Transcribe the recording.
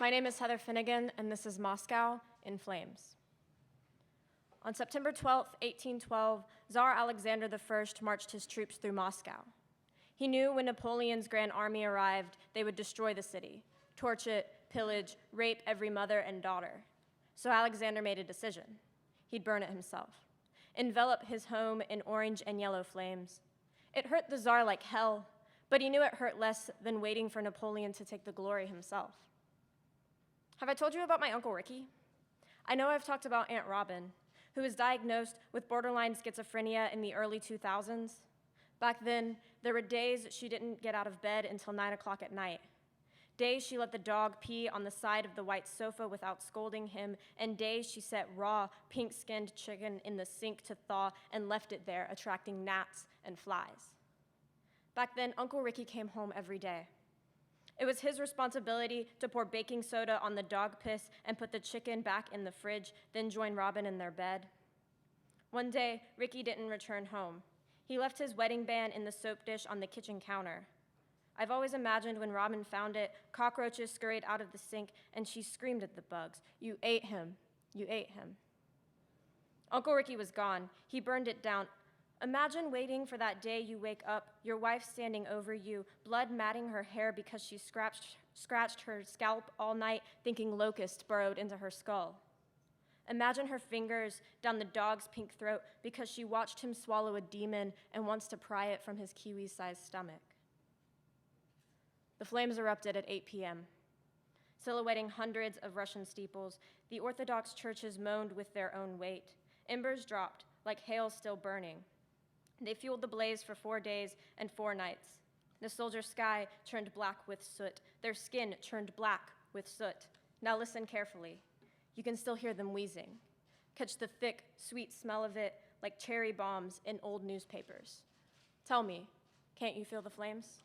My name is Finnegan, and this is Moscow in Flames. On September 12, 1812, Tsar Alexander I marched his troops through Moscow. He knew when Napoleon's grand army arrived, they would destroy the city, torch it, pillage, rape every mother and daughter. So Alexander made a decision. He'd burn it himself, envelop his home in orange and yellow flames. It hurt the Tsar like hell, but he knew it hurt less than waiting for Napoleon to take the glory himself. Have I told you about my Uncle Ricky? I know I've talked about Aunt Robin, who was diagnosed with borderline schizophrenia in the early 2000s. Back then, there were days she didn't get out of bed until 9 o'clock at night. Days she let the dog pee on the side of the white sofa without scolding him, and days she set raw, pink-skinned chicken in the sink to thaw and left it there, attracting gnats and flies. Back then, Uncle Ricky came home every day. It was his responsibility to pour baking soda on the dog piss and put the chicken back in the fridge, then join Robin in their bed. One day, Ricky didn't return home. He left his wedding band in the soap dish on the kitchen counter. I've always imagined when Robin found it, cockroaches scurried out of the sink and she screamed at the bugs, "You ate him, you ate him." Uncle Ricky was gone. He burned it down. Imagine waiting for that day you wake up, your wife standing over you, blood matting her hair because she scratched her scalp all night, thinking locusts burrowed into her skull. Imagine her fingers down the dog's pink throat because she watched him swallow a demon and wants to pry it from his kiwi-sized stomach. The flames erupted at 8 p.m. Silhouetting hundreds of Russian steeples, the Orthodox churches moaned with their own weight. Embers dropped, like hail still burning. They fueled the blaze for 4 days and 4 nights. The soldiers' sky turned black with soot. Their skin turned black with soot. Now listen carefully. You can still hear them wheezing. Catch the thick, sweet smell of it like cherry bombs in old newspapers. Tell me, can't you feel the flames?